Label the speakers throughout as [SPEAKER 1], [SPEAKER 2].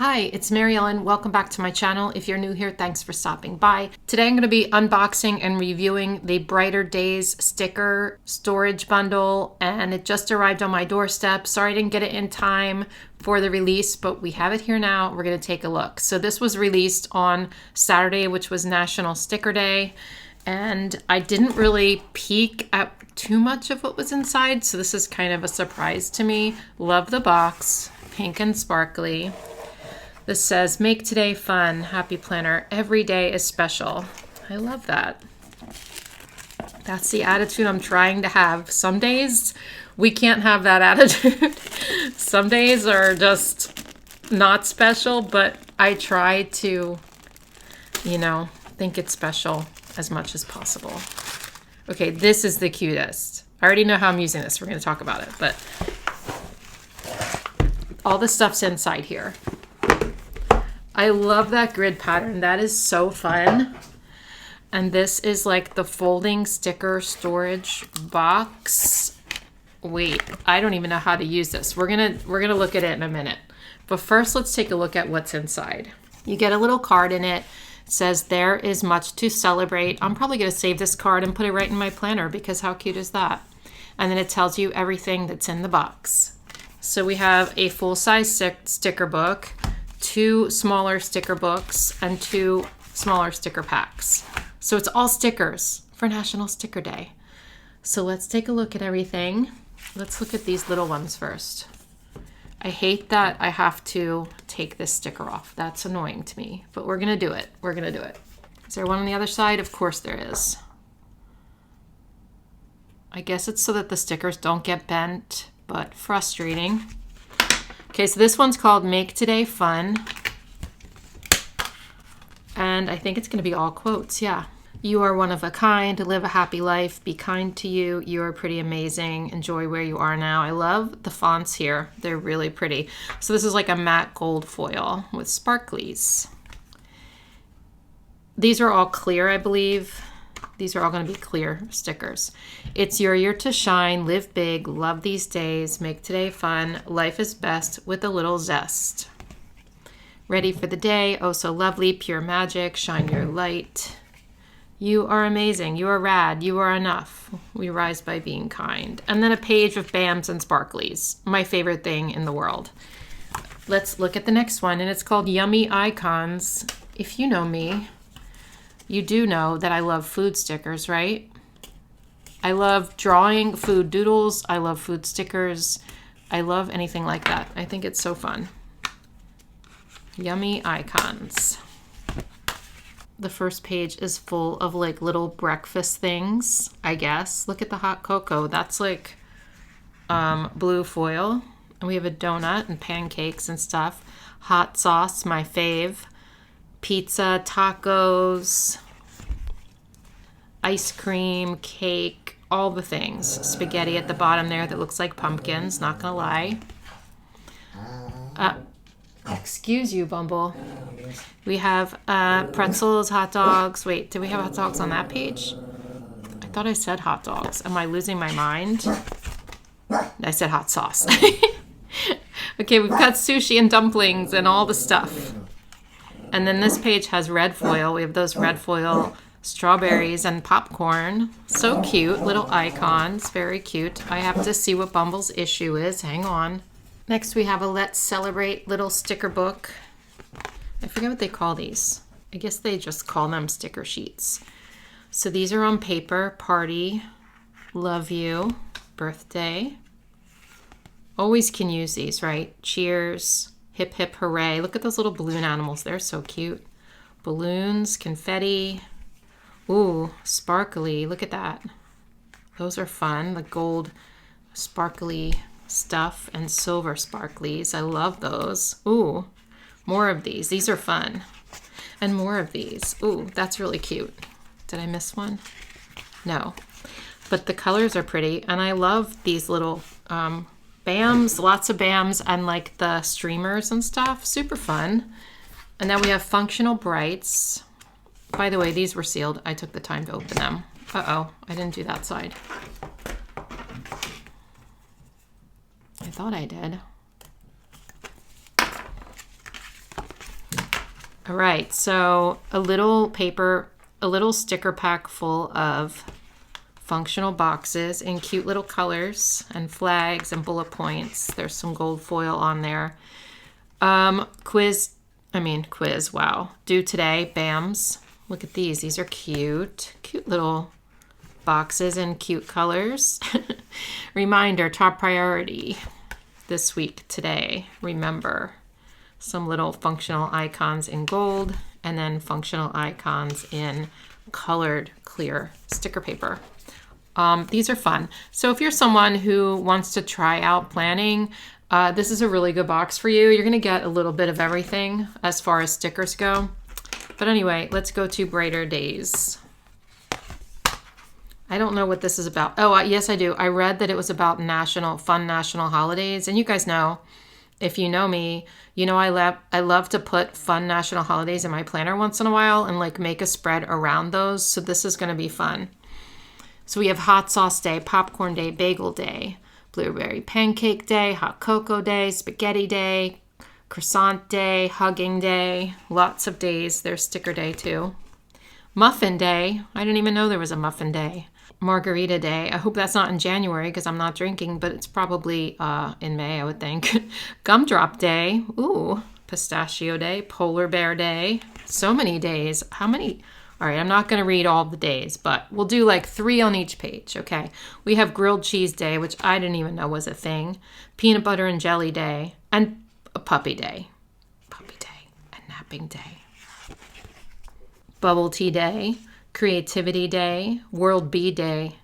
[SPEAKER 1] Hi, it's Mary Ellen. Welcome back to my channel. If you're new here, thanks for stopping by. Today I'm going to be unboxing and reviewing the Brighter Days sticker storage bundle, and it just arrived on my doorstep. Sorry I didn't get it in time for the release, but we have it here now. We're going to take a look. So this was released on Saturday, which was National Sticker Day, and I didn't really peek at too much of what was inside, so this is kind of a surprise to me. Love the box, pink and sparkly. This says, make today fun, happy planner, every day is special. I love that. That's the attitude I'm trying to have. Some days we can't have that attitude. Some days are just not special, but I try to, think it's special as much as possible. Okay, this is the cutest. I already know how I'm using this. We're going to talk about it, but all the stuff's inside here. I love that grid pattern. That is so fun. And this is like the folding sticker storage box. Wait, I don't even know how to use this. We're gonna look at it in a minute. But first, let's take a look at what's inside. You get a little card in it. It says, there is much to celebrate. I'm probably gonna save this card and put it right in my planner because how cute is that? And then it tells you everything that's in the box. So we have a full-size sticker book, 2 smaller sticker books, and 2 smaller sticker packs. So it's all stickers for National Sticker Day. So let's take a look at everything. Let's look at these little ones first. I hate that I have to take this sticker off. That's annoying to me, but we're gonna do it. We're gonna do it. Is there one on the other side? Of course there is. I guess it's so that the stickers don't get bent, but frustrating. Okay, so this one's called Make Today Fun. And I think it's going to be all quotes, yeah. You are one of a kind, live a happy life, be kind to you, you are pretty amazing, enjoy where you are now. I love the fonts here. They're really pretty. So this is like a matte gold foil with sparklies. These are all clear, I believe. These are all going to be clear stickers. It's your year to shine, live big, love these days, make today fun, life is best with a little zest. Ready for the day, oh so lovely, pure magic, shine your light. You are amazing, you are rad, you are enough. We rise by being kind. And then a page of BAMs and sparklies, my favorite thing in the world. Let's look at the next one, and it's called Yummy Icons. If you know me, you do know that I love food stickers, right? I love drawing food doodles. I love food stickers. I love anything like that. I think it's so fun. Yummy Icons. The first page is full of like little breakfast things, I guess. Look at the hot cocoa. That's like blue foil. And we have a donut and pancakes and stuff. Hot sauce, my fave. Pizza, tacos, ice cream, cake, all the things. Spaghetti at the bottom there that looks like pumpkins, not gonna lie. Excuse you, Bumble. We have pretzels, hot dogs. Wait, did we have hot dogs on that page? I thought I said hot dogs. Am I losing my mind? I said hot sauce. Okay, we've got sushi and dumplings and all the stuff. And then this page has red foil. We have those red foil strawberries and popcorn. So cute, little icons, very cute. I have to see what Bumble's issue is. Hang on. Next we have a Let's Celebrate little sticker book. I forget what they call these. I guess they just call them sticker sheets. So these are on paper. Party, love you, birthday. Always can use these, right? Cheers. Hip hip hooray. Look at those little balloon animals. They're so cute. Balloons, confetti. Ooh, sparkly. Look at that. Those are fun. The gold sparkly stuff and silver sparklies. I love those. Ooh, more of these. These are fun. And more of these. Ooh, that's really cute. Did I miss one? No. But the colors are pretty. And I love these little BAMs, lots of BAMs, and like the streamers and stuff. Super fun. And then we have functional brights. By the way, these were sealed. I took the time to open them. Uh-oh, I didn't do that side. I thought I did. All right, so a little paper, a little sticker pack full of functional boxes in cute little colors and flags and bullet points. There's some gold foil on there. Quiz, wow. Due today, BAMs. Look at these. These are cute. Cute little boxes in cute colors. Reminder, top priority this week, today. Remember, some little functional icons in gold and then functional icons in colored clear sticker paper. These are fun. So if you're someone who wants to try out planning, this is a really good box for you. You're going to get a little bit of everything as far as stickers go. But anyway, let's go to Brighter Days. I don't know what this is about. Oh, yes, I do. I read that it was about fun national holidays. And you guys know, if you know me, you know I love to put fun national holidays in my planner once in a while and like make a spread around those. So this is going to be fun. So we have Hot Sauce Day, Popcorn Day, Bagel Day, Blueberry Pancake Day, Hot Cocoa Day, Spaghetti Day, Croissant Day, Hugging Day. Lots of days. There's Sticker Day too. Muffin Day. I didn't even know there was a Muffin Day. Margarita Day. I hope that's not in January because I'm not drinking, but it's probably in May, I would think. Gumdrop Day. Ooh. Pistachio Day. Polar Bear Day. So many days. How many? All right, I'm not going to read all the days, but we'll do like 3 on each page, okay? We have Grilled Cheese Day, which I didn't even know was a thing. Peanut Butter and Jelly Day. And a Puppy Day. Puppy Day. And Napping Day. Bubble Tea Day. Creativity Day, World Bee Day,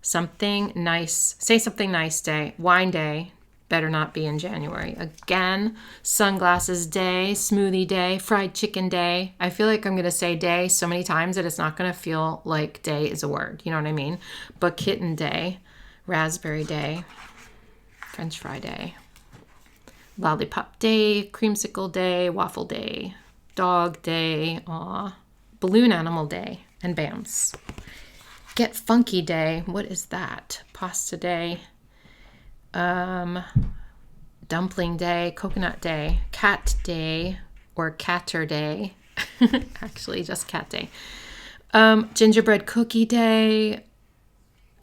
[SPEAKER 1] Something Nice, Say Something Nice Day, Wine Day, better not be in January. Again, Sunglasses Day, Smoothie Day, Fried Chicken Day. I feel like I'm going to say day so many times that it's not going to feel like day is a word. You know what I mean? But Kitten Day, Raspberry Day, French Fry Day, Lollipop Day, Creamsicle Day, Waffle Day, Dog Day, Balloon Animal Day. And BAMs. Get Funky Day. What is that? Pasta Day. Dumpling Day. Coconut Day. Cat Day. Or Catter Day. Actually, just Cat Day. Gingerbread Cookie Day.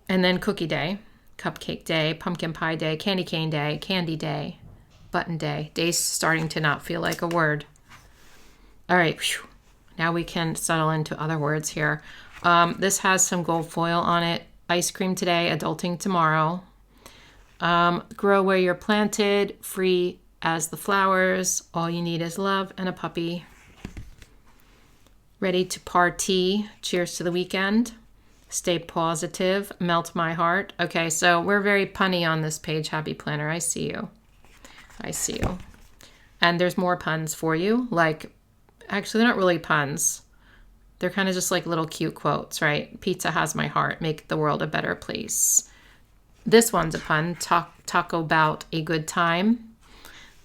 [SPEAKER 1] And then Cookie Day. Cupcake Day. Pumpkin Pie Day. Candy Cane Day. Candy Day. Button Day. Days starting to not feel like a word. All right. Whew. Now we can settle into other words here. This has some gold foil on it. Ice cream today, adulting tomorrow. Grow where you're planted, free as the flowers. All you need is love and a puppy. Ready to party. Cheers to the weekend. Stay positive. Melt my heart. Okay, so we're very punny on this page, Happy Planner. I see you. I see you. And there's more puns for you, like, actually, they're not really puns. They're kind of just like little cute quotes, right? Pizza has my heart. Make the world a better place. This one's a pun. Talk about a good time.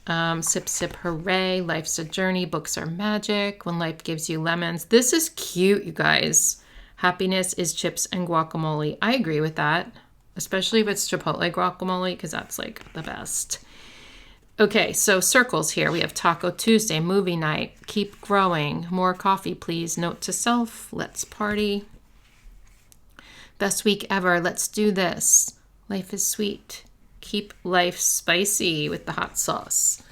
[SPEAKER 1] Sip, sip, hooray. Life's a journey. Books are magic. When life gives you lemons. This is cute, you guys. Happiness is chips and guacamole. I agree with that. Especially if it's Chipotle guacamole, because that's like the best. Okay, so circles here. We have Taco Tuesday, movie night, keep growing, more coffee, please, note to self, let's party. Best week ever, let's do this. Life is sweet. Keep life spicy with the hot sauce.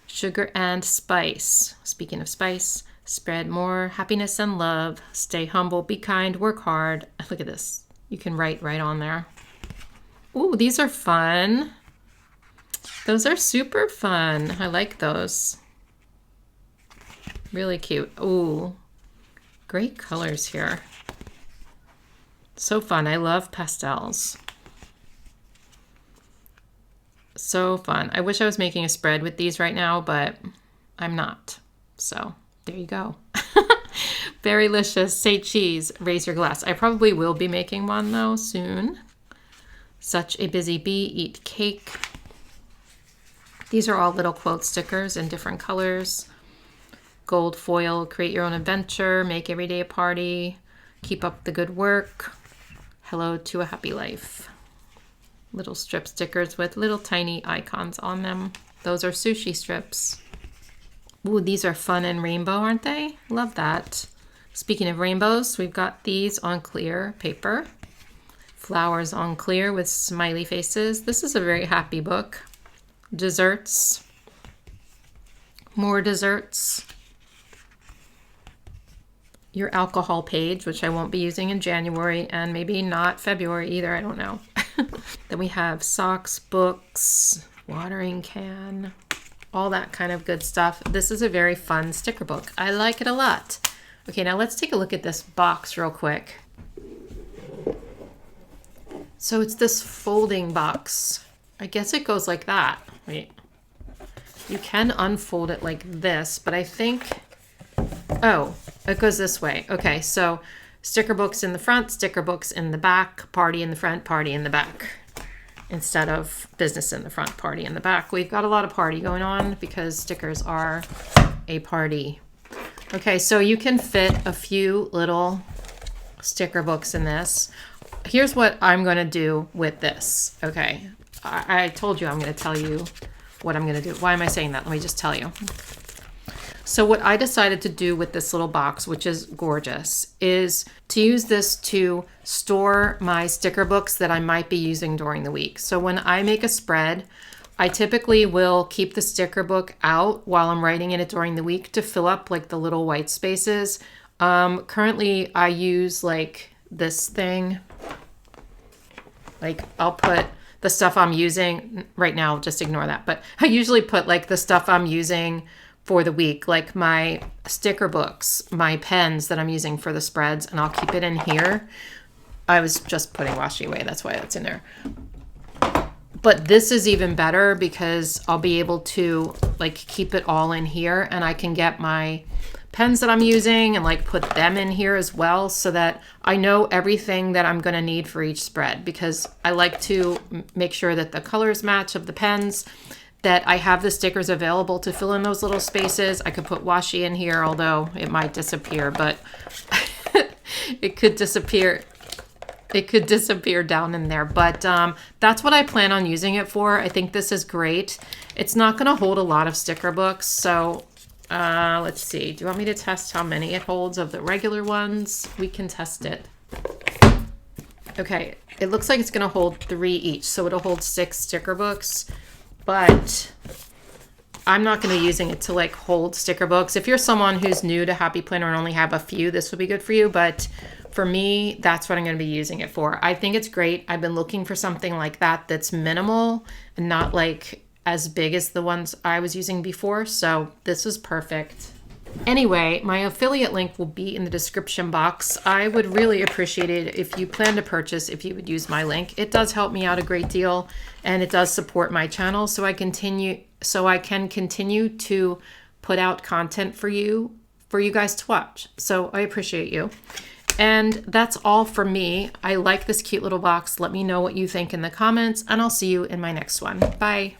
[SPEAKER 1] Sugar and spice. Speaking of spice, spread more happiness and love. Stay humble, be kind, work hard. Look at this. You can write right on there. Ooh, these are fun. Those are super fun. I like those. Really cute. Ooh, great colors here. So fun. I love pastels. So fun. I wish I was making a spread with these right now, but I'm not. So there you go. Berrylicious. Say cheese. Raise your glass. I probably will be making one though soon. Such a busy bee. Eat cake. These are all little quote stickers in different colors. Gold foil, create your own adventure, make every day a party, keep up the good work, hello to a happy life. Little strip stickers with little tiny icons on them. Those are sushi strips. Ooh, these are fun and rainbow, aren't they? Love that. Speaking of rainbows, we've got these on clear paper. Flowers on clear with smiley faces. This is a very happy book. Desserts. More desserts. Your alcohol page, which I won't be using in January and maybe not February either. I don't know. Then we have socks, books, watering can, all that kind of good stuff. This is a very fun sticker book. I like it a lot. Okay, now let's take a look at this box real quick. So it's this folding box. I guess it goes like that. Wait. You can unfold it like this, but I think, oh, it goes this way. Okay, so sticker books in the front, sticker books in the back, party in the front, party in the back. Instead of business in the front, party in the back. We've got a lot of party going on because stickers are a party. Okay, so you can fit a few little sticker books in this. Here's what I'm going to do with this. Okay, I told you I'm going to tell you what I'm going to do. Why am I saying that? Let me just tell you. So what I decided to do with this little box, which is gorgeous, is to use this to store my sticker books that I might be using during the week. So when I make a spread, I typically will keep the sticker book out while I'm writing in it during the week to fill up like the little white spaces. Currently I use like this thing. Like I'll put the stuff I'm using right now, just ignore that. But I usually put like the stuff I'm using for the week, like my sticker books, my pens that I'm using for the spreads, and I'll keep it in here. I was just putting washi away, that's why it's in there. But this is even better because I'll be able to like keep it all in here, and I can get my pens that I'm using and like put them in here as well, so that I know everything that I'm going to need for each spread, because I like to make sure that the colors match of the pens, that I have the stickers available to fill in those little spaces. I could put washi in here, although it might disappear, but it could disappear. It could disappear down in there, but that's what I plan on using it for. I think this is great. It's not going to hold a lot of sticker books, so let's see. Do you want me to test how many it holds of the regular ones? We can test it. Okay, it looks like it's going to hold 3 each, so it'll hold 6 sticker books. But I'm not going to be using it to like hold sticker books. If you're someone who's new to Happy Planner and only have a few, this would be good for you. But for me, that's what I'm going to be using it for. I think it's great. I've been looking for something like that that's minimal and not like as big as the ones I was using before. So this is perfect. Anyway, my affiliate link will be in the description box. I would really appreciate it if you plan to purchase, if you would use my link. It does help me out a great deal, and it does support my channel, so I can continue to put out content for you guys to watch. So I appreciate you. And that's all for me. I like this cute little box. Let me know what you think in the comments, and I'll see you in my next one. Bye.